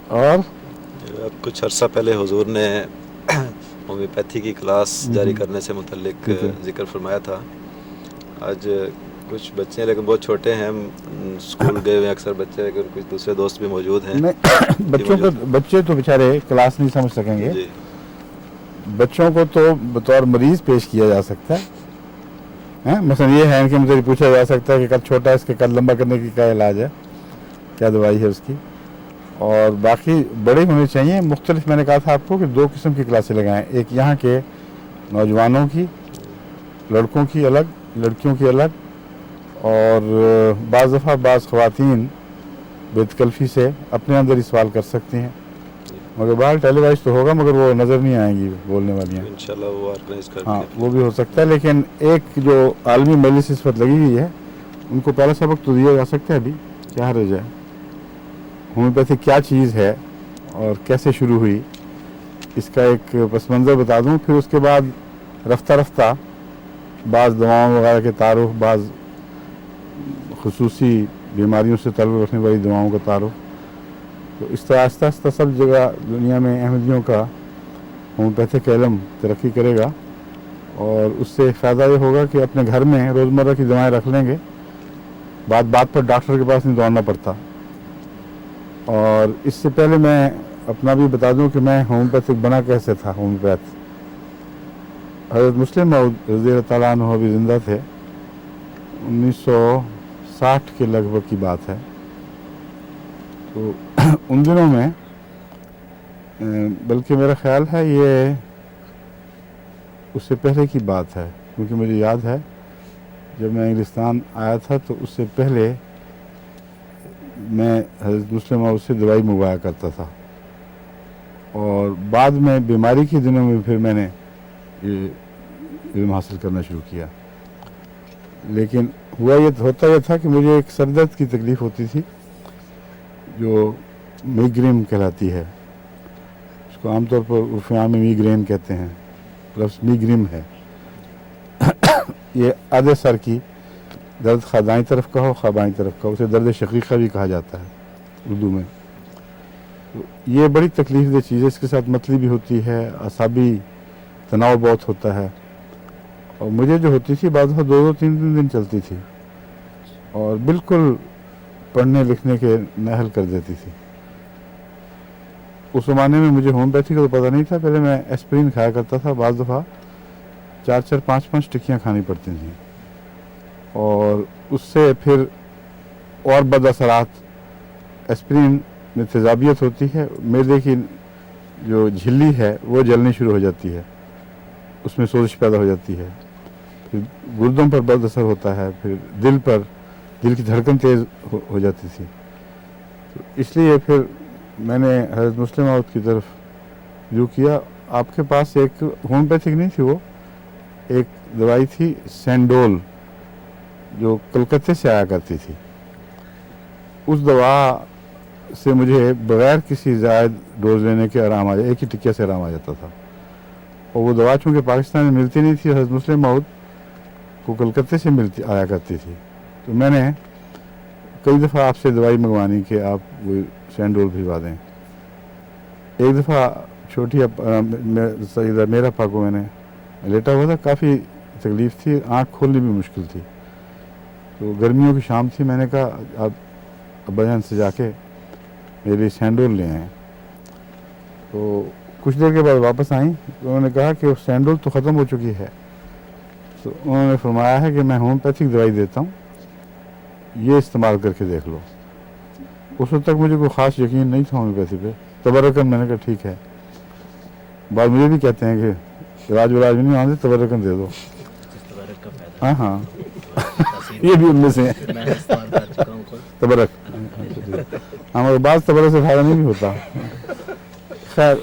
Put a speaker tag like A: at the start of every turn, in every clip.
A: اور
B: اب کچھ عرصہ پہلے حضور نے ہومیوپیتھی کی کلاس جاری کرنے سے متعلق ذکر فرمایا تھا. آج کچھ بچے ہیں لیکن بہت چھوٹے ہیں, اسکول گئے ہوئے اکثر بچے, لیکن کچھ دوسرے دوست بھی موجود ہیں.
A: بچے تو بیچارے کلاس نہیں سمجھ سکیں گے.
B: جی
A: بچوں کو تو بطور مریض پیش کیا جا سکتا ہے. مثلا یہ ہے کہ مجھے پوچھا جا سکتا ہے کہ قد چھوٹا ہے, اس کے قد لمبا کرنے کی کیا علاج ہے, کیا دوائی ہے اس کی. اور باقی بڑے ہونے چاہیے. مختلف, میں نے کہا تھا آپ کو کہ 2 قسم کی کلاسیں لگائیں. ایک یہاں کے نوجوانوں کی, لڑکوں کی الگ, لڑکیوں کی الگ. اور بعض دفعہ بعض خواتین بے تکلفی سے اپنے اندر ہی سوال کر سکتی ہیں, مگر باہر ٹیلی وائز تو ہوگا, مگر وہ نظر نہیں آئیں گی بولنے والی ہیں.
B: انشاءاللہ وہ آرگنائز کر
A: ہاں
B: کے
A: وہ بھی ہو سکتا ہے. لیکن ایک جو عالمی مجلس اس وقت لگی ہوئی ہے, ان کو پہلا سبق تو دیا جا سکتا ہے ابھی, کیا حرج ہے. ہومیوپیتھی کیا چیز ہے اور کیسے شروع ہوئی, اس کا ایک پس منظر بتا دوں. پھر اس کے بعد رفتہ رفتہ بعض دواؤں وغیرہ کے تعارف, بعض خصوصی بیماریوں سے تعلق رکھنے والی دواؤں کا تعارف. تو اس طرح آہستہ آہستہ سب جگہ دنیا میں احمدیوں کا ہومیوپیتھک علم ترقی کرے گا, اور اس سے فائدہ یہ ہوگا کہ اپنے گھر میں روزمرہ کی دوائیں رکھ لیں گے, بات بات پر ڈاکٹر کے پاس نہیں دوڑنا پڑتا. اور اس سے پہلے میں اپنا بھی بتا دوں کہ میں ہومیوپیتھک بنا کیسے تھا. ہومیوپیتھ حضرت مسلم موعود رضی اللہ تعالیٰ عنہ بھی زندہ تھے. 1960 کے لگ بھگ کی بات ہے. تو ان دنوں میں, بلکہ میرا خیال ہے یہ اس سے پہلے کی بات ہے, کیونکہ مجھے یاد ہے جب میں انگلستان آیا تھا تو اس سے پہلے میں حضرت مسلم موعود سے دوائی منگوایا کرتا تھا. اور بعد میں بیماری کے دنوں میں پھر میں نے یہ علم حاصل کرنا شروع کیا. لیکن ہوتا یہ تھا کہ مجھے ایک سر درد کی تکلیف ہوتی تھی جو میگرین کہلاتی ہے. اس کو عام طور پر عرف عام میں میگرین کہتے ہیں, لفظ میگرین ہے. یہ آدھے سر کی درد, خواہ دائیں طرف کا ہو خواہ بائیں طرف کا, اسے درد شقیقہ بھی کہا جاتا ہے اردو میں. یہ بڑی تکلیف دہ چیز ہے. اس کے ساتھ متلی بھی ہوتی ہے, اعصابی تناؤ بہت ہوتا ہے. اور مجھے جو ہوتی تھی بعض دفعہ 2-3 دن چلتی تھی, اور بالکل پڑھنے لکھنے کے نااہل کر دیتی تھی. اس زمانے میں مجھے ہومیوپیتھی کا تو پتہ نہیں تھا. پہلے میں ایسپرین کھایا کرتا تھا, بعض دفعہ 4-5 ٹکیاں کھانی پڑتی تھیں, اور اس سے پھر اور بد اثرات. ایسپرین میں تیزابیت ہوتی ہے, معدے کی جو جھلی ہے وہ جلنی شروع ہو جاتی ہے, اس میں سوزش پیدا ہو جاتی ہے. پھر گردوں پر بد اثر ہوتا ہے, پھر دل پر, دل کی دھڑکن تیز ہو جاتی تھی. تو اس لیے پھر میں نے حضرت مسلم موعود کی طرف رجوع کیا. آپ کے پاس ایک ہومیوپیتھک نہیں تھی, وہ ایک دوائی تھی سینڈول جو کلکتے سے آیا کرتی تھی. اس دوا سے مجھے بغیر کسی زائد ڈوز لینے کے آرام آ جائے, ایک ہی ٹکیا سے آرام آ جاتا تھا. اور وہ دوا چونکہ پاکستان میں ملتی نہیں تھی, حضرت مسلم موعود کو کلکتے سے آیا کرتی تھی. تو میں نے کئی دفعہ آپ سے دوائی منگوانی کہ آپ وہ سینڈول بھجوا دیں. ایک دفعہ چھوٹی سیدہ میرا پا کو میں نے لیٹا ہوا تھا, کافی تکلیف تھی, آنکھ کھولنی بھی مشکل تھی. تو گرمیوں کی شام تھی, میں نے کہا آپ ابا جان سے جا کے میرے لیے سینڈول لے آئیں. تو کچھ دیر کے بعد واپس آئیں تو انہوں نے کہا کہ وہ سینڈول تو ختم ہو چکی ہے. تو انہوں نے فرمایا ہے کہ میں ہومیوپیتھک دوائی دیتا ہوں, یہ استعمال کر کے دیکھ لو. اس وقت تک مجھے کوئی خاص یقین نہیں تھا ہومیوپیتھی پہ. تبرکن میں نے کہا ٹھیک ہے. بعد مجھے بھی کہتے ہیں کہ علاج بھی نہیں آنے, تبرکن دے دو. ہاں ہاں یہ بھی ان میں سے تبرک. ہمارے بعض تبرک سے فائدہ نہیں بھی ہوتا. خیر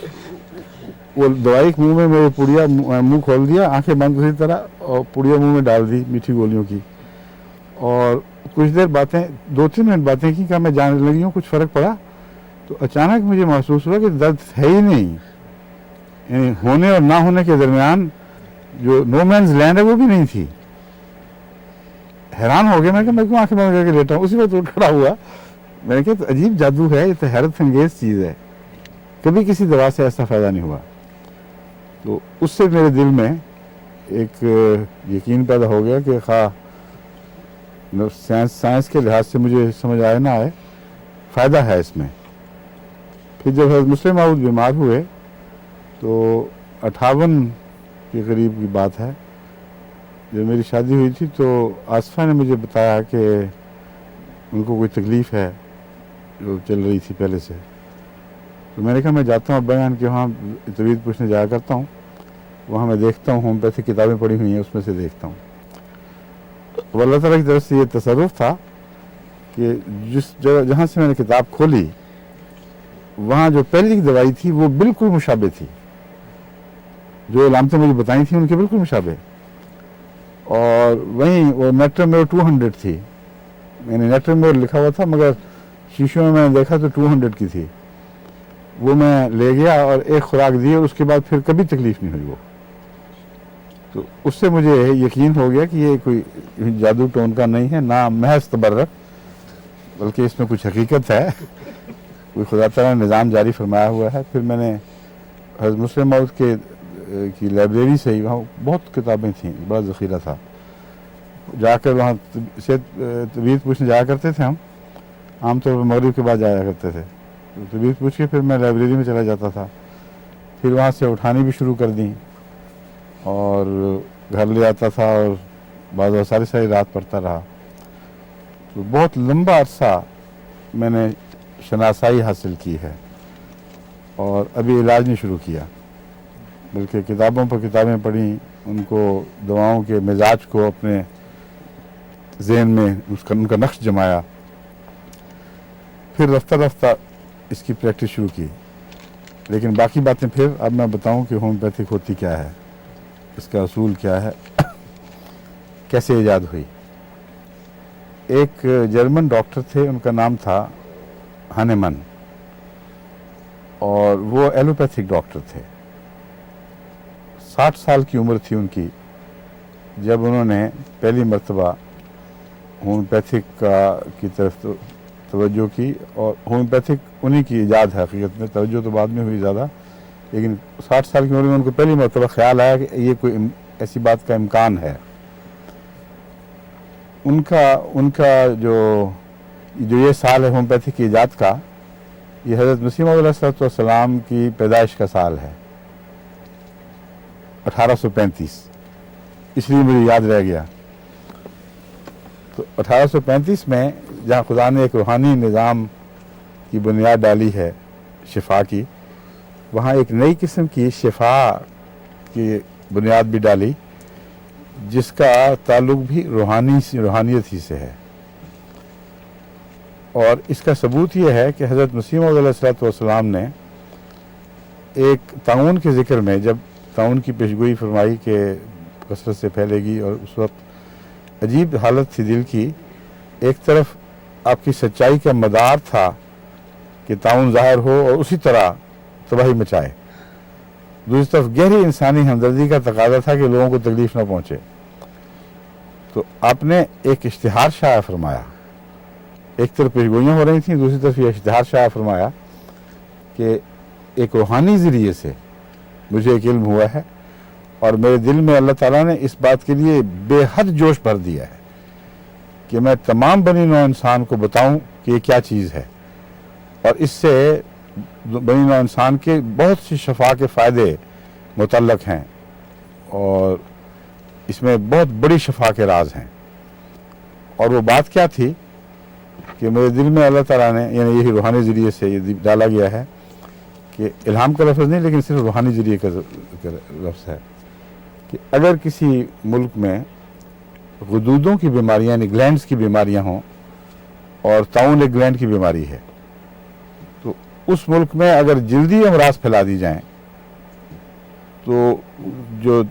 A: وہ دوائی منہ میں میرے پڑیا منہ کھول دیا, آنکھیں بند اسی طرح, اور پڑیا منہ میں ڈال دی میٹھی گولیوں کی. اور کچھ دیر باتیں 2-3 منٹ باتیں کی, کیا میں جاننے لگی ہوں کچھ فرق پڑا. تو اچانک مجھے محسوس ہوا کہ درد ہے ہی نہیں, یعنی ہونے اور نہ ہونے کے درمیان جو نو مینز لینڈ ہے وہ بھی نہیں تھی. حیران ہو گیا, میں کہ میں کیوں آنکھیں بند کر کے لیٹا ہوں. اسی وقت وہ کھڑا ہوا, میں نے کہا عجیب جادو ہے, یہ تو حیرت انگیز چیز ہے. कभी किसी दवा से ऐसा फ़ायदा नहीं हुआ। तो उससे मेरे दिल में एक यकीन पैदा हो गया कि खा साइंस के लिहाज से मुझे समझ आए ना आए, फ़ायदा है इसमें। फिर जब हज़रत मुस्लिम माऊद बीमार हुए तो 58 के करीब की बात है, जब मेरी शादी हुई थी तो आसफ़ा ने मुझे बताया कि उनको कोई तकलीफ़ है जो चल रही थी पहले से। तो मैंने कहा मैं जाता हूँ बयान के वहाँ तबीयत पूछने जाया करता हूँ, वहाँ मैं देखता हूँ होम्योपैथिक किताबें पढ़ी हुई हैं उसमें से देखता हूँ। तो अल्लाह ताला की तरफ से ये तसर्रुफ़ था कि जिस जगह जहाँ से मैंने किताब खोली वहाँ जो पहली दवाई थी वो बिल्कुल मुशाबे थी, जो इलामतें मुझे बताई थी उनके बिल्कुल मुशाबे। और वहीं वो नेट्राम्योर 200 थी, मैंने नेट्राम्योर लिखा हुआ था मगर शीशों में मैंने देखा तो 200 की थी। वो मैं ले गया और एक खुराक दी और उसके बाद फिर कभी तकलीफ़ नहीं हुई वो। तो उससे मुझे यकीन हो गया कि ये कोई जादू टोन का नहीं है, ना महज तबर्रक, बल्कि इसमें कुछ हकीकत है, कोई खुदा ताला ने निज़ाम जारी फरमाया हुआ है। फिर मैंने हज़रत मुस्लिम माऊद की लाइब्रेरी से ही, वहाँ बहुत किताबें थीं, बड़ा ज़ख़ीरा था, जाकर वहाँ से तबीयत पूछने जाया करते थे हम, आमतौर पर मगरिब के बाद जाया करते थे। तो तबीयत पूछ के फिर मैं लाइब्रेरी में चला जाता था, फिर वहाँ से उठानी भी शुरू कर दी और घर ले आता था और बाद सारी रात पढ़ता रहा। तो बहुत लंबा अरसा मैंने शनासाई हासिल की है और अभी इलाज नहीं शुरू किया, बल्कि किताबों पर किताबें पढ़ी, उनको दवाओं के मिजाज को अपने जहन में उनका नक्श जमाया, फिर रफ्ता रफ्ता इसकी प्रैक्टिस शुरू की। लेकिन बाकी बातें फिर अब मैं बताऊं कि होम्योपैथिक होती क्या है, इसका असूल क्या है, कैसे ईजाद हुई। एक जर्मन डॉक्टर थे, उनका नाम था हानेमन, और वो एलोपैथिक डॉक्टर थे। 60 साल की उम्र थी उनकी जब उन्होंने पहली मर्तबा होम्योपैथिक की तरफ तवज्जो की। और होम्योपैथिक उन्हीं की ईजाद है, हकीकत में तवज्जो तो बाद में हुई ज़्यादा, लेकिन 60 साल की उम्र में उनको पहली मर्तबा ख्याल आया कि ये कोई ऐसी बात का इम्कान है। उनका जो ये साल है होम्योपैथिक की ईजाद का, ये हज़रत मसीह मौऊद अलैहिस्सलाम की पैदाइश का साल है, 1835, इसलिए मुझे याद रह गया। तो 1835 में जहाँ खुदा ने एक रूहानी निज़ाम की बुनियाद डाली है शिफा की, वहाँ एक नई किस्म की शिफा की बुनियाद भी डाली जिसका ताल्लुक भी रूहानियत ही से है। और इसका सबूत ये है कि हज़रत मसीह मौऊद अलैहिस्सलाम ने एक ताउन के ज़िक्र में, जब ताउन की पेशगोई फरमाई कि कसरत से फैलेगी, और उस वक्त अजीब हालत थी दिल की, एक तरफ आपकी सच्चाई का मदार था कि ताउन ज़ाहिर हो और उसी तरह तबाही मचाए, दूसरी तरफ गहरी इंसानी हमदर्दी का तकाजा था कि लोगों को तकलीफ़ ना पहुँचे। तो आपने एक इश्तिहार शाया फरमाया, एक तरफ पेशगोइयाँ हो रही थी, दूसरी तरफ ये इश्तिहार शाया फरमाया कि एक रूहानी ज़रिए से मुझे एक इल्म हुआ है और मेरे दिल में अल्लाह ताला ने इस बात के लिए बेहद जोश भर दिया है कि मैं तमाम बनी नौ इंसान को बताऊं कि ये क्या चीज़ है, और इससे बनी नौ इंसान के बहुत सी शफा के फ़ायदे मुतल्लक हैं और इसमें बहुत बड़ी शफा के राज हैं। और वो बात क्या थी कि मेरे दिल में अल्लाह ताला ने, यानी यही रूहानी ज़रिए से ये डाला गया है कि इल्हाम का लफ्ज़ नहीं, लेकिन सिर्फ रूहानी ज़रिए का लफ्ज़ है कि अगर किसी मुल्क में गुदूदों की बीमारियाँ यानी ग्लैंड्स की बीमारियाँ हों और ताउन एक ग्लैंड की बीमारी है, तो उस मुल्क में अगर जल्दी अमराज फैला दी जाएं तो जो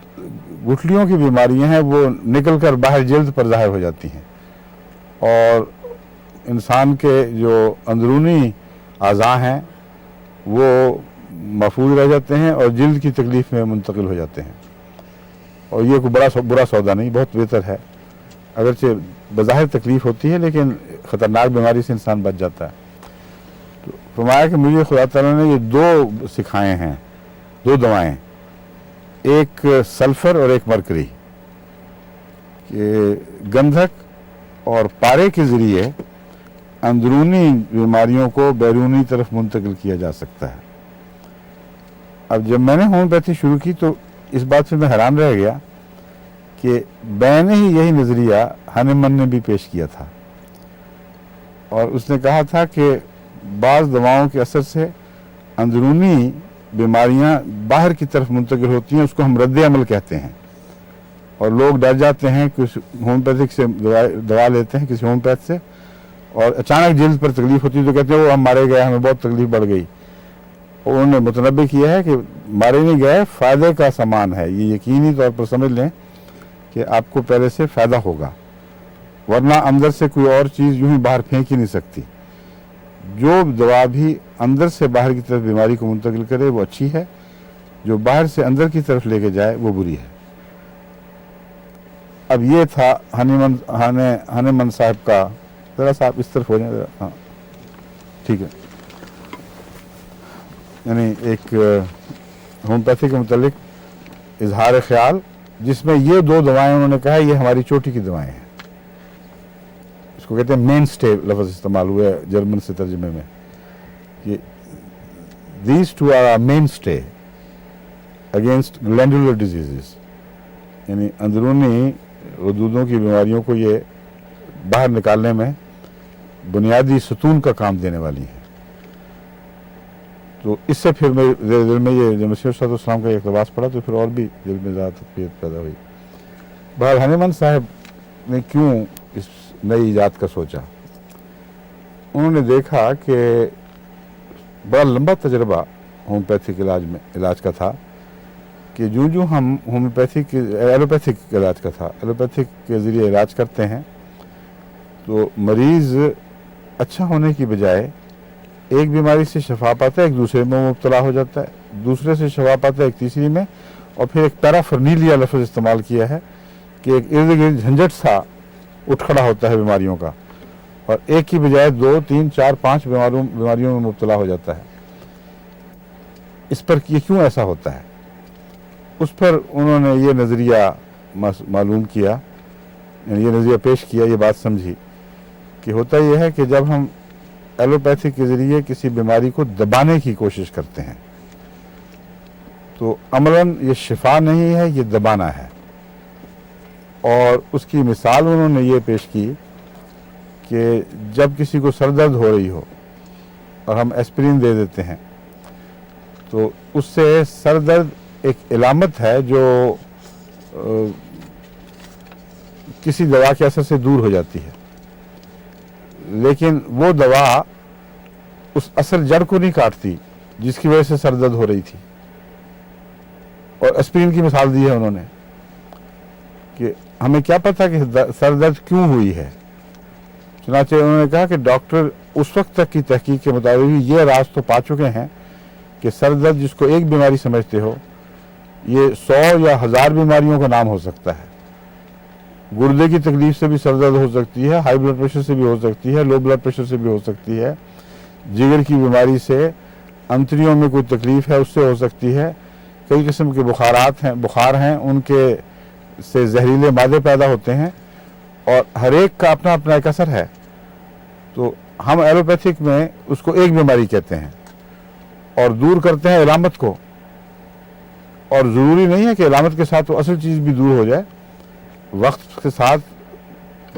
A: गुठलियों की बीमारियां हैं वो निकल कर बाहर जल्द पर ज़ाहिर हो जाती हैं और इंसान के जो अंदरूनी आज़ा हैं वो महफूज रह जाते हैं और जल्द की तकलीफ़ में मुंतकिल हो जाते हैं। और ये कोई बुरा सौदा नहीं, बहुत बेहतर है। अगरचे बज़ाहिर तकलीफ़ होती है लेकिन ख़तरनाक बीमारी से इंसान बच जाता है। तो फरमाया कि मुझे खुदा ताला ने ये दो सिखाए हैं, दो दवाएं, एक सल्फर और एक मरकरी, कि गंधक और पारे के ज़रिए अंदरूनी बीमारियों को बैरूनी तरफ मुंतकिल किया जा सकता है। अब जब मैंने होम्योपैथी शुरू की तो इस बात से मैं हैरान रह गया कि मैंने ही यही नज़रिया हनीमन ने भी पेश किया था, और उसने कहा था कि बाज़ दवाओं के असर से अंदरूनी बीमारियां बाहर की तरफ मुंतकिल होती हैं, उसको हम रद्द अमल कहते हैं, और लोग डर जाते हैं कि होम्योपैथिक से दवा लेते हैं किसी होम्योपैथ से, और अचानक जल्द पर तकलीफ होती है तो कहते हैं वो हम मारे गए, हमें बहुत तकलीफ बढ़ गई। और उन्होंने मुतनब्बे किया है कि मारे नहीं गए, फ़ायदे का सामान है, ये यकीनी तौर पर समझ लें कि आपको पहले से फ़ायदा होगा, वरना अंदर से कोई और चीज़ यूं ही बाहर फेंक ही नहीं सकती। जो दवा भी अंदर से बाहर की तरफ बीमारी को मुंतकिल करे वो अच्छी है, जो बाहर से अंदर की तरफ लेके जाए वो बुरी है। अब ये था हनीमन साहब का, ज़रा सा आप इस तरफ हो जाए, हाँ ठीक है, यानी एक होम्योपैथी के मुतालिक इजहार ख्याल, जिसमें ये दो दवाएं उन्होंने कहा ये हमारी चोटी की दवाएं हैं। इसको कहते हैं मेन स्टे लफ्ज़ इस्तेमाल हुआ है जर्मन से तर्जमे में, कि these two are mainstay against glandular diseases, यानी अंदरूनी वजूदों की बीमारियों को ये बाहर निकालने में बुनियादी सतून का काम देने वाली हैं। तो इससे फिर मेरे दिल में ये जब मसीह सल्लल्लाहु का इक़्तिबास पड़ा तो फिर और भी दिल में ज़्यादा तकलीफ पैदा हुई। बहर हनीमन साहब ने क्यों इस नई ईजाद का सोचा? उन्होंने देखा कि बड़ा लंबा तजर्बा होम्योपैथिक इलाज का था, कि जो हम एलोपैथिक इलाज का था, एलोपैथिक के ज़रिए इलाज करते हैं तो मरीज़ अच्छा होने की बजाय एक बीमारी से शफा पाता है, एक दूसरे में मुब्तला हो जाता है, दूसरे से शफा पाता है एक तीसरी में, और फिर एक पैराफर्नीलिया लफ्ज़ इस्तेमाल किया है कि एक इर्द गिर्द झंझट सा उठ खड़ा होता है बीमारियों का, और एक की बजाय 2, 3, 4, 5 बीमारियों में मुब्तला हो जाता है। इस पर ये क्यों ऐसा होता है, उस पर उन्होंने ये नज़रिया मालूम किया, ये नज़रिया पेश किया, ये बात समझी कि होता यह है कि जब हम एलोपैथी के ज़रिए किसी बीमारी को दबाने की कोशिश करते हैं तो अमलन ये शिफा नहीं है, ये दबाना है। और उसकी मिसाल उन्होंने ये पेश की कि जब किसी को सर दर्द हो रही हो और हम एस्पिरिन दे देते हैं तो उससे सर दर्द एक इलामत है जो किसी दवा के असर से दूर हो जाती है, लेकिन वो दवा उस असर जड़ को नहीं काटती जिसकी वजह से सर दर्द हो रही थी। और एस्पिरिन की मिसाल दी है उन्होंने कि हमें क्या पता कि सर दर्द क्यों हुई है, चुनांचे उन्होंने कहा कि डॉक्टर उस वक्त तक की तहकीक के मुताबिक ये राज तो पा चुके हैं कि सर दर्द जिसको एक बीमारी समझते हो ये 100 या 1000 बीमारियों का नाम हो सकता है। गुर्दे की तकलीफ से भी सर दर्द हो सकती है, हाई ब्लड प्रेशर से भी हो सकती है, लो ब्लड प्रेशर से भी हो सकती है, जिगर की बीमारी से, अंतड़ियों में कोई तकलीफ है उससे हो सकती है, कई किस्म के बुखार हैं उनके से जहरीले मादे पैदा होते हैं, और हर एक का अपना अपना एक असर है। तो हम एलोपैथिक में उसको एक बीमारी कहते हैं और दूर करते हैं इलामत को, और ज़रूरी नहीं है कि इलामत के साथ वो असल चीज़ भी दूर हो जाए। वक्त के साथ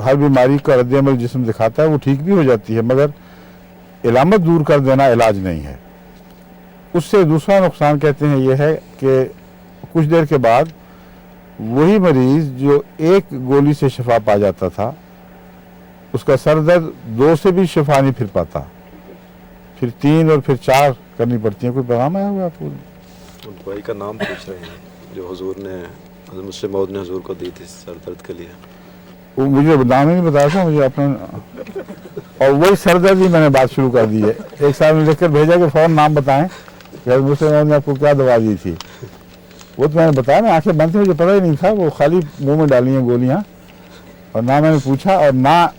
A: हर बीमारी का रद्द-ए-अमल जिस्म दिखाता है वो ठीक भी हो जाती है, मगर इलामत दूर कर देना इलाज नहीं है। उससे दूसरा नुकसान कहते हैं ये है कि कुछ देर के बाद वही मरीज़ जो एक गोली से शफा पा जाता था उसका सर दर्द 2 से भी शफा नहीं फिर पाता, फिर 3 और फिर 4 करनी पड़ती है। कोई पैगाम आया हुआ आपको?
B: दवाई का नाम पूछ रहे हैं जो हुजूर ने, हज़रत मुस्लिम मौद ने हुजूर को दी थी सर दर्द के लिए।
A: वो मुझे नाम ही नहीं बताया था मुझे अपने, और वही सर दर्द ही मैंने बात शुरू कर दी है। एक साल में लिख कर भेजा कि फ़ौरन नाम बताएं कि हज़रत मुस्लिम मौद ने आपको क्या दवा दी थी। वो तो मैंने बताया ना, आंखें बंद थी, मुझे पता ही नहीं था, वो खाली मुँह में डाली हैं गोलियाँ, और ना मैंने पूछा, और ना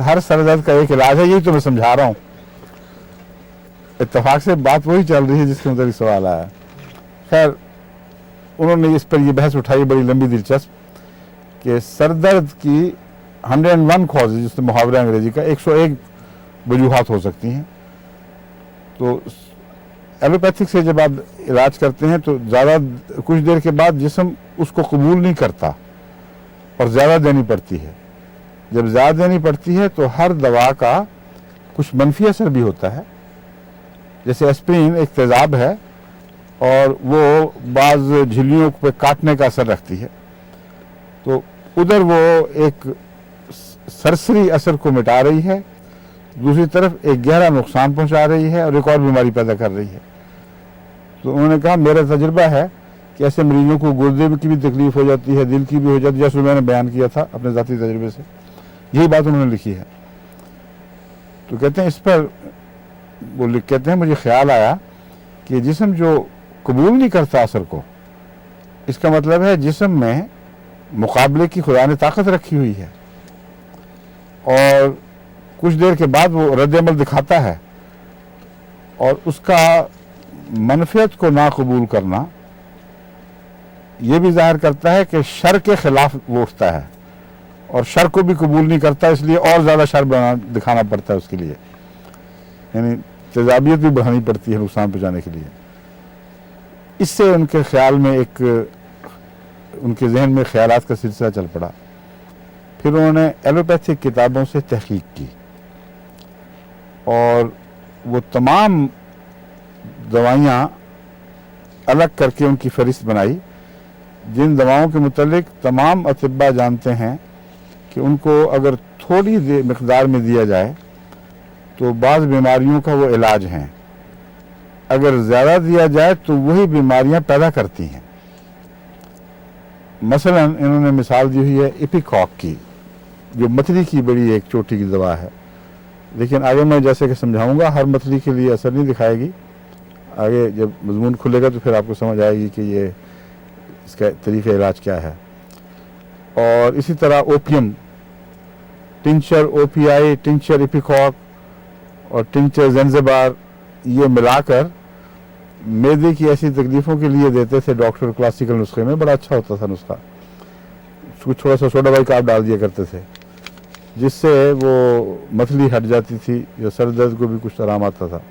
A: हर सर दर्द का एक इलाज है, यही तो मैं समझा रहा हूँ। इत्तेफाक से बात वही चल रही है जिसके मतलब सवाल आया। खैर उन्होंने इस पर ये बहस उठाई बड़ी लंबी दिलचस्प कि सर दर्द की 101 कॉजेज, जिसमें मुहावरा अंग्रेजी का 101 वजूहात हो सकती हैं। तो एलोपैथिक से जब आप इलाज करते हैं तो ज़्यादा कुछ देर के बाद जिस्म उसको कबूल नहीं करता और ज़्यादा देनी पड़ती है। जब ज़्यादा देनी पड़ती है तो हर दवा का कुछ मनफी असर भी होता है। जैसे एस्प्रिन एक तेज़ाब है और वो बाज़ झिल्लियों पे काटने का असर रखती है, तो उधर वो एक सरसरी असर को मिटा रही है, दूसरी तरफ एक गहरा नुकसान पहुंचा रही है और एक और बीमारी पैदा कर रही है। तो उन्होंने कहा मेरा तजुर्बा है कि ऐसे मरीजों को गुर्दे की भी तकलीफ हो जाती है, दिल की भी हो जाती है, जैसे मैंने बयान किया था अपने ज़ाती तजुर्बे से, यही बात उन्होंने लिखी है। तो कहते हैं इस पर वो कहते हैं मुझे ख्याल आया कि जिस्म जो कबूल नहीं करता असर को, इसका मतलब है जिस्म में मुकाबले की खुदा ने ताकत रखी हुई है और कुछ देर के बाद वो रद्द-ए-अमल दिखाता है और उसका मनफियत को ना कबूल करना ये भी जाहिर करता है कि शर के खिलाफ वो उठता है और शर को भी कबूल नहीं करता, इसलिए और ज़्यादा शर दिखाना पड़ता है उसके लिए, यानी तेजाबियत भी बढ़ानी पड़ती है नुकसान पहुँचाने के लिए। इससे उनके ख्याल में उनके जहन में ख्यालात का सिलसिला चल पड़ा। फिर उन्होंने एलोपैथिक किताबों से तहकीक की और वो तमाम दवाइयाँ अलग करके उनकी फहरिस्त बनाई, जिन दवाओं के मुतालिक तमाम अतिब्बा जानते हैं कि उनको अगर थोड़ी मिकदार में दिया जाए तो बाज़ बीमारियों का वो इलाज हैं, अगर ज़्यादा दिया जाए तो वही बीमारियां पैदा करती हैं। मसलन इन्होंने मिसाल दी हुई है इपिकॉक की, जो मछली की बड़ी एक चोटी की दवा है, लेकिन आगे मैं जैसे कि समझाऊंगा हर मछली के लिए असर नहीं दिखाएगी। आगे जब मजमून खुलेगा तो फिर आपको समझ आएगी कि ये इसका तरीक़ा इलाज क्या है। और इसी तरह opium, tincture OPI, tincture ipecac और टिंचर ज़ंज़िबार, ये मिलाकर मैदे की ऐसी तकलीफ़ों के लिए देते थे डॉक्टर क्लासिकल नुस्खे में, बड़ा अच्छा होता था नुस्खा। उसको थोड़ा सा सोडा बाइकार्ब डाल दिया करते थे जिससे वो मछली हट जाती थी या सर दर्द को भी कुछ आराम आता था।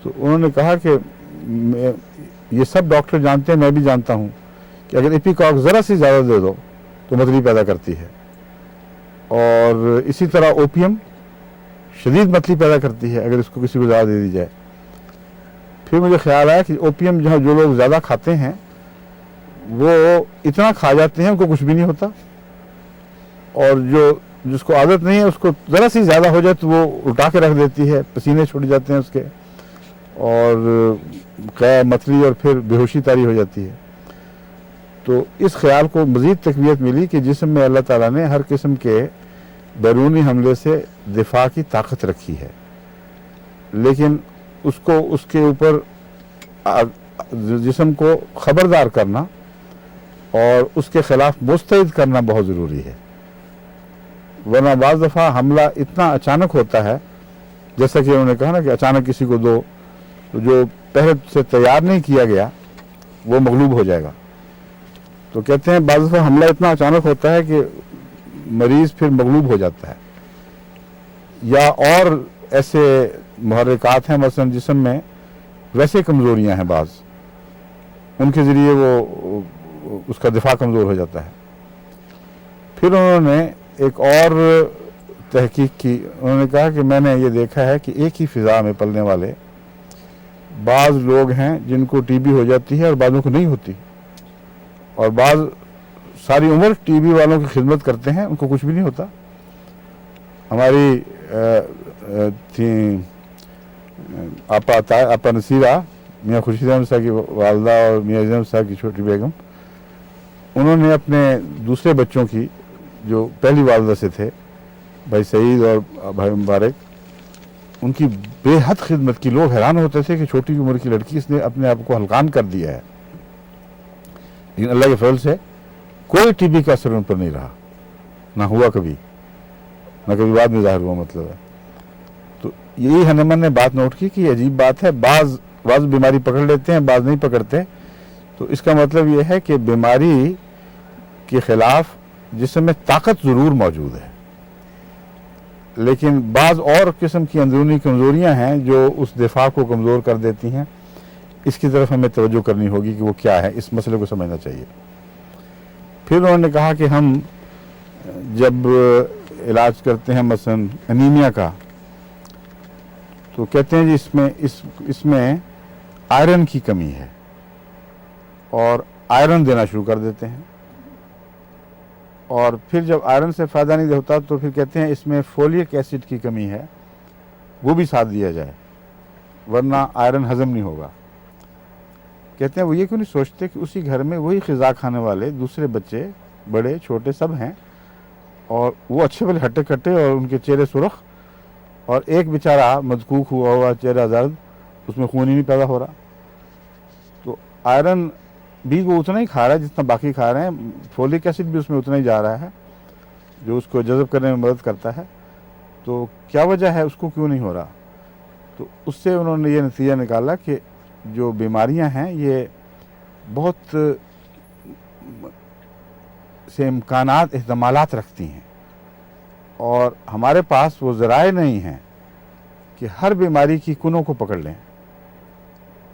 A: तो उन्होंने कहा कि ये सब डॉक्टर जानते हैं, मैं भी जानता हूँ कि अगर इपिकॉक ज़रा सी ज़्यादा दे दो तो मछली पैदा करती है, और इसी तरह ओपियम शदीद मछली पैदा करती है अगर इसको किसी को ज़्यादा दे दी जाए। फिर मुझे ख्याल आया कि ओपियम जो लोग ज़्यादा खाते हैं वो इतना खा जाते हैं उनको कुछ भी नहीं होता, और जिसको आदत नहीं है उसको ज़रा सी ज़्यादा हो जाए तो वो उठा के रख देती है, पसीने छूट जाते हैं उसके और कै मछली और फिर बेहोशी तारी हो जाती है। तो इस ख्याल को मज़ीद तक़वियत मिली कि जिस्म में अल्लाह ताला ने हर किस्म के बैरूनी हमले से दिफा की ताकत रखी है, लेकिन उसको उसके ऊपर जिस्म को ख़बरदार करना और उसके ख़िलाफ़ मुस्तैद करना बहुत ज़रूरी है। वरना बाज़ दफ़ा हमला इतना अचानक होता है, जैसा कि उन्होंने कहा ना कि अचानक किसी को दो तो जो पहले से तैयार नहीं किया गया वो मगलूब हो जाएगा। तो कहते हैं बाज़ दफ़ा हमला इतना अचानक होता है कि मरीज़ फिर मगलूब हो जाता है। या और ऐसे मुहर्रिकात हैं, मसलन जिस्म में वैसे कमज़ोरियाँ हैं बाज़, उनके ज़रिए वो उसका दिफा कमज़ोर हो जाता है। फिर उन्होंने एक और तहकीक की, उन्होंने कहा कि मैंने ये देखा है कि एक ही फ़िज़ा में पलने वाले बाज़ लोग हैं जिनको टीबी हो जाती है और बाज़ों को नहीं होती, और बाज़ सारी उम्र टीबी वालों की खिदमत करते हैं, उनको कुछ भी नहीं होता। हमारी थी आपा नसीरा, मियाँ खुर्शीद अहमद साहब की वालदा और मियाँ अज़ीज़ अहमद साहब की छोटी बेगम, उन्होंने अपने दूसरे बच्चों की जो पहली वालदा से थे, भाई सईद और भाई मुबारक, उनकी बेहद खिदमत की। लोग हैरान होते थे कि छोटी उम्र की लड़की, इसने अपने आप को हल्कान कर दिया है, लेकिन अल्लाह के फजल से कोई टीबी का असर उन पर नहीं रहा, ना हुआ कभी, ना कभी बाद में ज़ाहिर हुआ, मतलब है। तो यही हनीमन ने बात नोट की कि ये अजीब बात है, बाज बीमारी पकड़ लेते हैं, बाज नहीं पकड़ते। तो इसका मतलब ये है कि बीमारी के खिलाफ जिस्म में ताकत ज़रूर मौजूद है, लेकिन बाज़ और किस्म की अंदरूनी कमज़ोरियां हैं जो उस दिफा को कमज़ोर कर देती हैं। इसकी तरफ हमें तवज्जो करनी होगी कि वो क्या है, इस मसले को समझना चाहिए। फिर उन्होंने कहा कि हम जब इलाज करते हैं मसलन एनीमिया का, तो कहते हैं जी इसमें आयरन की कमी है और आयरन देना शुरू कर देते हैं। और फिर जब आयरन से फ़ायदा नहीं होता तो फिर कहते हैं इसमें फोलिक एसिड की कमी है, वो भी साथ दिया जाए वरना आयरन हज़म नहीं होगा। कहते हैं वो ये क्यों नहीं सोचते कि उसी घर में वही ग़िज़ा खाने वाले दूसरे बच्चे, बड़े छोटे सब हैं, और वो अच्छे वाले हट्टे कट्टे और उनके चेहरे सुरख, और एक बेचारा मदकूक हुआ हुआ, चेहरा दर्द, उसमें खून ही नहीं पैदा हो रहा। तो आयरन भी वो उतना ही खा रहा है जितना बाकी खा रहे हैं, फोलिक एसिड भी उसमें उतना ही जा रहा है जो उसको जज़ब करने में मदद करता है। तो क्या वजह है, उसको क्यों नहीं हो रहा? तो उससे उन्होंने ये नतीजा निकाला कि जो बीमारियां हैं ये बहुत से इम्कानात, एहतमालात रखती हैं, और हमारे पास वो ज़राए नहीं हैं कि हर बीमारी की कुनों को पकड़ लें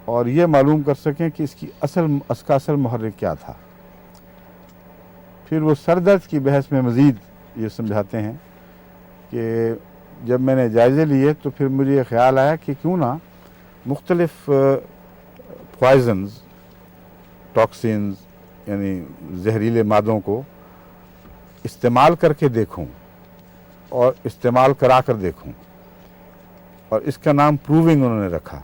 A: और ये मालूम कर सकें कि इसका असल मुहर्रिक क्या था। फिर वो सर दर्द की बहस में मज़ीद ये समझाते हैं कि जब मैंने जायज़े लिए तो फिर मुझे ख़्याल आया कि क्यों ना मुख्तलिफ़ पॉइज़न्स, टॉक्सिन्स यानी जहरीले मादों को इस्तेमाल करके देखूं और इस्तेमाल करा कर देखूं, और इसका नाम प्रूविंग उन्होंने रखा।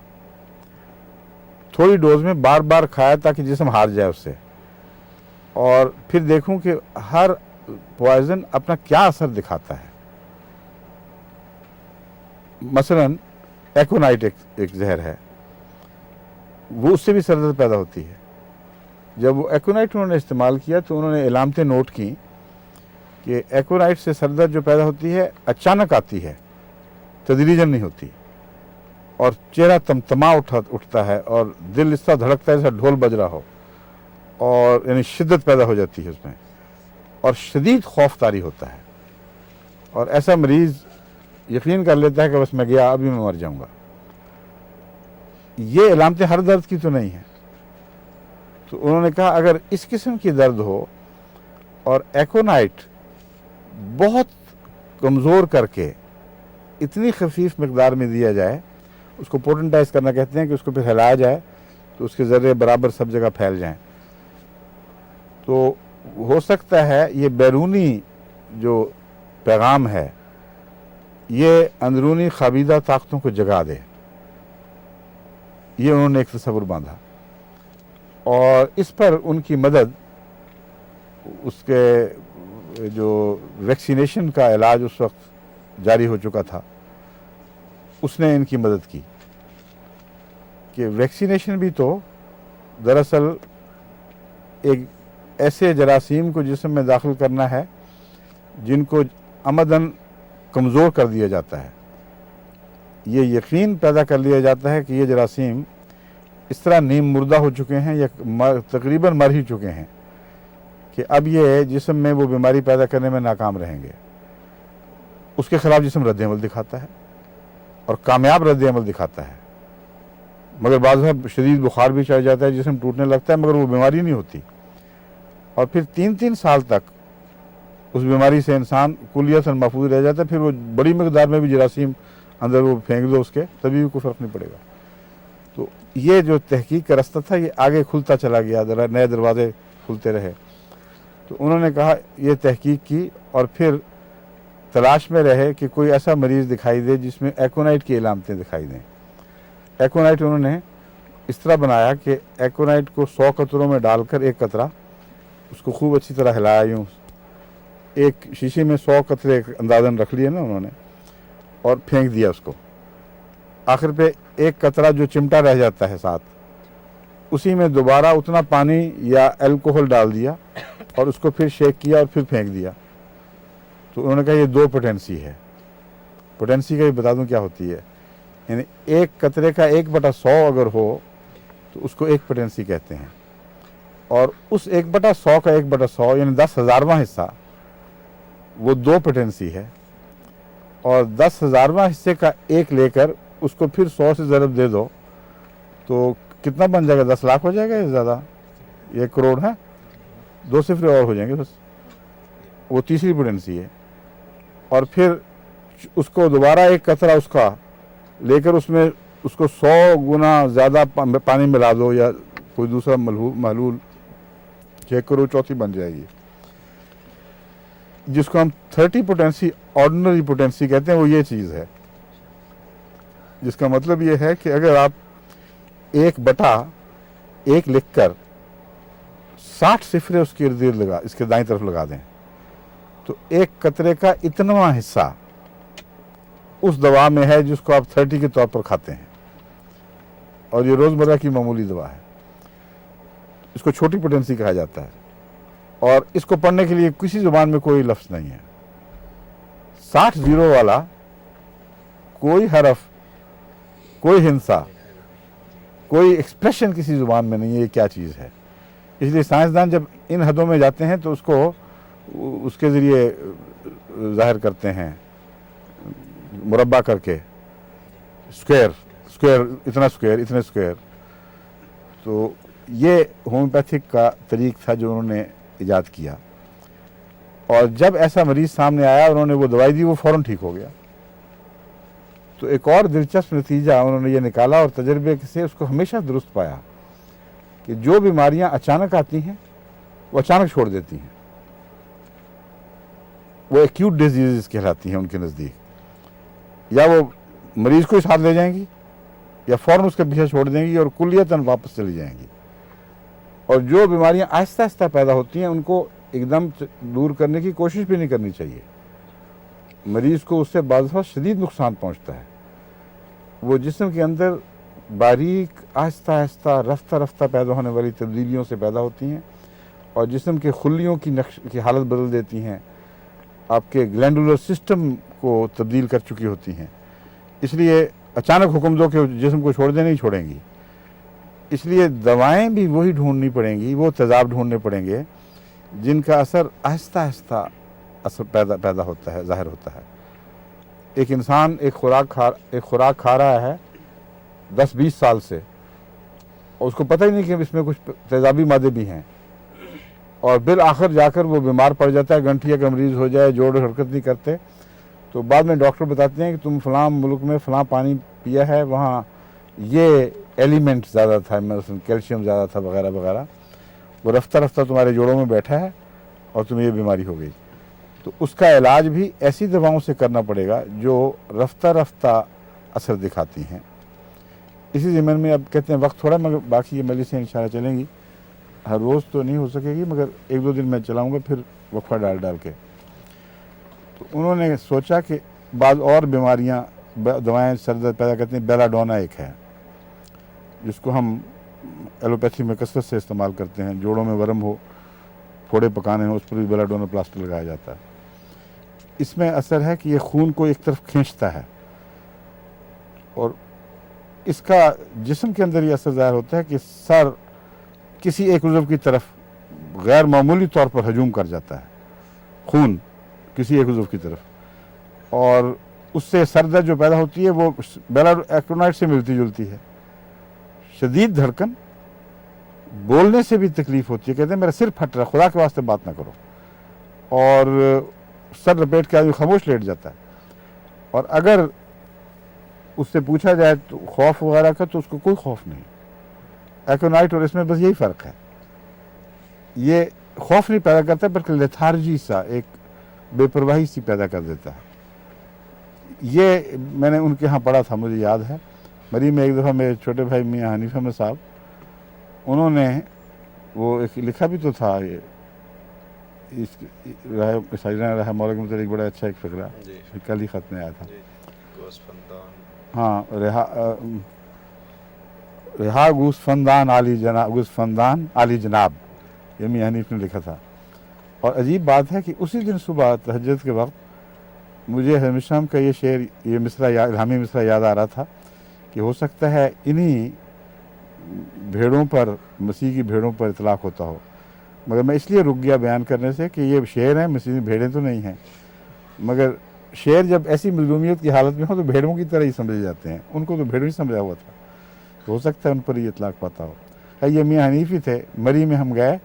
A: थोड़ी डोज में बार बार खाया ताकि जिस्म हार जाए उससे, और फिर देखूं कि हर पॉइज़न अपना क्या असर दिखाता है। मसलन एकोनाइट एक जहर है, वो उससे भी सर दर्द पैदा होती है। जब वो एकोनाइट उन्होंने इस्तेमाल किया तो उन्होंने इलामतें नोट की कि एकोनाइट से सर दर्द जो पैदा होती है अचानक आती है, तदरीजन नहीं होती, और चेहरा तमतमा उठता है और दिल इस तरह धड़कता है जैसा ढोल बज रहा हो, और यानी शिद्दत पैदा हो जाती है उसमें, और शदीद खौफ तारी होता है, और ऐसा मरीज़ यकीन कर लेता है कि बस मैं गया, अभी मैं मर जाऊंगा। ये इलामतें हर दर्द की तो नहीं है। तो उन्होंने कहा अगर इस किस्म की दर्द हो और एकोनाइट बहुत कमज़ोर करके इतनी खफीफ मकदार में दिया जाए, उसको पोटेंटाइज करना कहते हैं कि उसको फिर हिलाया जाए तो उसके ज़र्रे बराबर सब जगह फैल जाएं, तो हो सकता है ये बैरूनी जो पैगाम है ये अंदरूनी खाबीदा ताकतों को जगा दे। ये उन्होंने एक तस्वुर बांधा, और इस पर उनकी मदद, उसके जो वैक्सीनेशन का इलाज उस वक्त जारी हो चुका था, उसने इनकी मदद की कि वैक्सीनेशन भी तो दरअसल एक ऐसे जरासीम को जिस्म में दाखिल करना है जिनको अमदन कमज़ोर कर दिया जाता है। ये यकीन पैदा कर लिया जाता है कि ये जरासीम इस तरह नीम मुर्दा हो चुके हैं या तकरीबन मर ही चुके हैं कि अब ये जिस्म में वो बीमारी पैदा करने में नाकाम रहेंगे। उसके ख़िलाफ़ जिस्म रद्द-ए-अमल दिखाता है और कामयाब रद्द-ए-अमल दिखाता है, मगर बाज़ में शदीद बुखार भी चढ़ जाता है, जिस्म टूटने लगता है, मगर वो बीमारी नहीं होती, और फिर 3-3 साल तक उस बीमारी से इंसान कुलियतन महफूज रह जाता है। फिर वो बड़ी मकदार में भी जरासीम अंदर वो फेंक दो उसके, तभी भी कोई फ़र्क नहीं पड़ेगा। तो ये जो तहकीक का रास्ता था ये आगे खुलता चला गया, नए दरवाजे खुलते रहे। तो उन्होंने कहा ये तहकीक की और फिर तलाश में रहे कि कोई ऐसा मरीज़ दिखाई दे जिसमें एकोनाइट की इलामतें दिखाई दें। एकोनाइट उन्होंने इस तरह बनाया कि एकोनाइट को 100 कतरों में डालकर एक कतरा, उसको खूब अच्छी तरह हिलाया, यूँ एक शीशी में 100 कतरे अंदाज़न रख लिए ना उन्होंने, और फेंक दिया उसको। आखिर पे एक कतरा जो चिमटा रह जाता है साथ, उसी में दोबारा उतना पानी या अल्कोहल डाल दिया और उसको फिर शेक किया और फिर फेंक दिया। तो उन्होंने कहा ये 2 पोटेंसी है। पोटेंसी का भी बता दूं क्या होती है यानी एक कतरे का 1/100 अगर हो तो उसको एक पेटेंसी कहते हैं, और उस 1/100 का 1/100 यानी 10,000वां हिस्सा वो 2 पेटेंसी है, और 10,000वां हिस्से का एक लेकर उसको फिर 100 से ज़रब दे दो तो कितना बन जाएगा? 10 लाख हो जाएगा या ज़्यादा? 1 करोड़ है, 2 सिफरे और हो जाएंगे बस, वो तीसरी पेटेंसी है। और फिर उसको दोबारा एक कतरा उसका लेकर उसमें उसको 100 गुना ज़्यादा पानी मिला दो या कोई दूसरा महलूल, 1 करोड़ चौथी बन जाएगी, जिसको हम 30 पोटेंसी ऑर्डिनरी पोटेंसी कहते हैं। वो ये चीज़ है जिसका मतलब ये है कि अगर आप 1/1 लिखकर 60 सिफरे उसके इर्द गिर्द लगा, इसके दाईं तरफ लगा दें, तो एक कतरे का इतनावां हिस्सा उस दवा में है जिसको आप 30 के तौर पर खाते हैं, और ये रोज़मर्रा की मामूली दवा है। इसको छोटी पोटेंसी कहा जाता है, और इसको पढ़ने के लिए किसी ज़ुबान में कोई लफ्ज़ नहीं है। 60 जीरो वाला कोई हरफ, कोई हिंसा, कोई एक्सप्रेशन किसी ज़ुबान में नहीं है, ये क्या चीज़ है। इसलिए साइंसदान जब इन हदों में जाते हैं तो उसको उसके ज़रिए ज़ाहिर करते हैं, मुरब्बा करके, स्क्वायर स्क्वायर, इतना स्क्वायर, इतने स्क्वायर। तो ये होम्योपैथिक का तरीक था जो उन्होंने ईजाद किया, और जब ऐसा मरीज़ सामने आया उन्होंने वो दवाई दी, वो फ़ौरन ठीक हो गया। तो एक और दिलचस्प नतीजा उन्होंने ये निकाला और तजर्बे से उसको हमेशा दुरुस्त पाया कि जो बीमारियां अचानक आती हैं वो अचानक छोड़ देती हैं, वो एक्यूट डिजीज़ कहलाती हैं उनके नज़दीक। या वो मरीज़ को ही साथ ले जाएंगी या फ़ौरन उसका पीछा छोड़ देंगी और कुल्लियतन वापस चली जाएंगी। और जो बीमारियां आहिस्ता आहिस्ता पैदा होती हैं उनको एकदम दूर करने की कोशिश भी नहीं करनी चाहिए। मरीज़ को उससे बाज़ दफ़ा शदीद नुकसान पहुंचता है। वो जिस्म के अंदर बारीक आहिस्ता आहिस्ता रफ्ता रफ्ता पैदा होने वाली तब्दीलियों से पैदा होती हैं, और जिस्म के खुलियों की हालत बदल देती हैं, आपके ग्लैंडुलर सिस्टम को तब्दील कर चुकी होती हैं। इसलिए अचानक हुक्म दो कि जिस्म को छोड़ दे, नहीं छोड़ेंगी। इसलिए दवाएं भी वही ढूंढनी पड़ेंगी, वो तेज़ाब ढूंढने पड़ेंगे जिनका असर आहिस्ता आहिस्ता असर पैदा होता है, ज़ाहिर होता है। एक इंसान एक खुराक खा रहा है 10-20 साल से, और उसको पता ही नहीं कि इसमें कुछ तेज़ाबी मादे भी हैं, और बिल आखिर जाकर वो बीमार पड़ जाता है, गंठिया का मरीज़ हो जाए, जोड़ हरकत नहीं करते, तो बाद में डॉक्टर बताते हैं कि तुम फ़लाँ मुल्क में फ़लाँ पानी पिया है, वहाँ ये एलिमेंट ज़्यादा था, मतलब कैल्शियम ज़्यादा था वगैरह वगैरह, वो रफ्ता रफ्ता तुम्हारे जोड़ों में बैठा है और तुम्हें ये बीमारी हो गई। तो उसका इलाज भी ऐसी दवाओं से करना पड़ेगा जो रफ्ता रफ्ता असर दिखाती हैं। इसी ज़मीन में अब कहते हैं वक्त थोड़ा, मगर बाकी ये मेडिसिन इंशाल्लाह चलेंगी। हर रोज़ तो नहीं हो सकेगी, मगर 1-2 दिन मैं चलाऊँगा, फिर वक्फा डाल के। तो उन्होंने सोचा कि बाद और बीमारियाँ दवाएँ सर दर्द पैदा करती हैं। बेलाडोना एक है जिसको हम एलोपैथी में कसरत से इस्तेमाल करते हैं। जोड़ों में वरम हो, फोड़े पकाने हो, उस पर भी बेलाडोना प्लास्टर लगाया जाता है। इसमें असर है कि ये खून को एक तरफ खींचता है, और इसका जिस्म के अंदर ये असर ज़ाहिर होता है कि सर किसी एक उज़व की तरफ गैर मामूली तौर पर हजूम कर जाता है, खून किसी एक उज़व की तरफ, और उससे सर दर्द जो पैदा होती है वो एक्रोनाइट से मिलती जुलती है। शदीद धड़कन, बोलने से भी तकलीफ होती है, कहते हैं मेरा सिर फट रहा, खुदा के वास्ते बात ना करो, और सर लपेट के आदमी खामोश लेट जाता है। और अगर उससे पूछा जाए तो खौफ वगैरह का, तो उसको कोई खौफ नहीं। एक्रोनाइट और इसमें बस यही फ़र्क है, ये खौफ नहीं पैदा करता बल्कि लेथार्जी सा, एक बेपरवाही सी पैदा कर देता है। ये मैंने उनके यहाँ पढ़ा था, मुझे याद है। मरी में एक दफ़ा मेरे छोटे भाई मियाँ हनीफ अहमद साहब, उन्होंने वो एक लिखा भी तो था, ये रहा मौला के मतलब बड़ा अच्छा एक फ़करा कल ही ख़त में आया था। हाँ, रेहा गुस्फंदान आली जनाब, ये मियाँ हनीफ ने लिखा था। और अजीब बात है कि उसी दिन सुबह तहज्जुद के वक्त मुझे हमीशाम का ये शेर, ये मिसरा इल्हामी मिसरा याद आ रहा था कि हो सकता है इन्हीं भेड़ों पर, मसीह की भेड़ों पर इतलाक़ होता हो। मगर मैं इसलिए रुक गया बयान करने से कि ये शेर हैं, मसीह भेड़ें तो नहीं हैं। मगर शेर जब ऐसी मजलूमियत की हालत में हो तो भेड़ों की तरह ही समझे जाते हैं, उनको तो भेड़ों ही समझा हुआ था, तो हो सकता है उन पर ये इतलाक़ पाता हो। ये मियाँ हनीफ़ी थे, मरी में हम गए,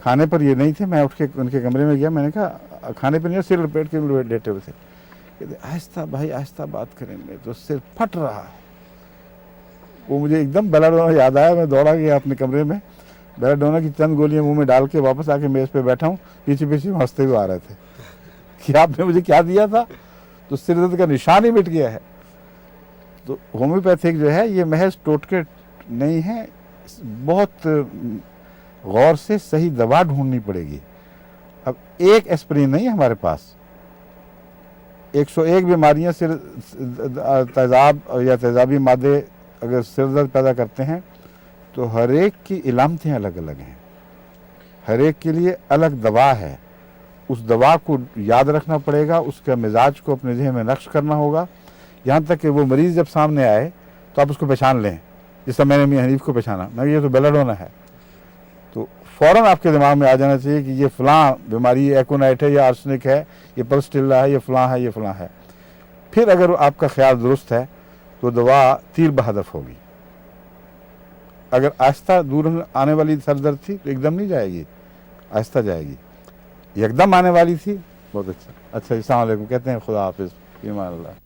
A: खाने पर ये नहीं थे, मैं उठ के उनके कमरे में गया, मैंने कहा खाने पर नहीं, सिर लपेट के लेटे हुए थे। कहते आहिस्ता भाई आहिस्ता बात करेंगे, तो सिर फट रहा है। वो मुझे एकदम बेलाडोना याद आया, मैं दौड़ा गया अपने कमरे में, बेलाडोना की चंद गोलियां मुंह में डाल के वापस आके मेज़ पे बैठा हूँ, पीछे पीछे हंसते हुए आ रहे थे कि आपने मुझे क्या दिया था, तो सिर दर्द का निशान ही मिट गया है। तो होम्योपैथिक जो है ये महज टोटके नहीं है, बहुत गौर से सही दवा ढूंढनी पड़ेगी। अब एक एस्प्रिन नहीं है हमारे पास, 101 बीमारियां सिर तेज़ाब या तेज़ाबी मादे अगर सिर दर्द पैदा करते हैं तो हर एक की इलामतें अलग अलग हैं, हर एक के लिए अलग दवा है। उस दवा को याद रखना पड़ेगा, उसका मिजाज को अपने ज़हन में नक्श करना होगा, यहाँ तक कि वो मरीज़ जब सामने आए तो आप उसको पहचान लें, जैसा मैंने मियाँ हनीफ़ को पहचाना, मैं ये तो बेलाडोना है, तो फ़ौरन आपके दिमाग में आ जाना चाहिए कि ये फ़लाँ बीमारी एकोनाइट है या आर्सेनिक है, ये पल्स्टिल्ला है, ये फ़लाँ है, ये फ़लाँ है। फिर अगर आपका ख्याल दुरुस्त है तो दवा तीर बहदफ होगी। अगर आहिस्ता दूर आने वाली सर दर्द थी तो एकदम नहीं जाएगी, आहिस्ता जाएगी। एकदम आने वाली थी, बहुत अच्छा। अच्छा, अस्सलाम वालेकुम कहते हैं, खुदा हाफिज़, ईमान अल्लाह।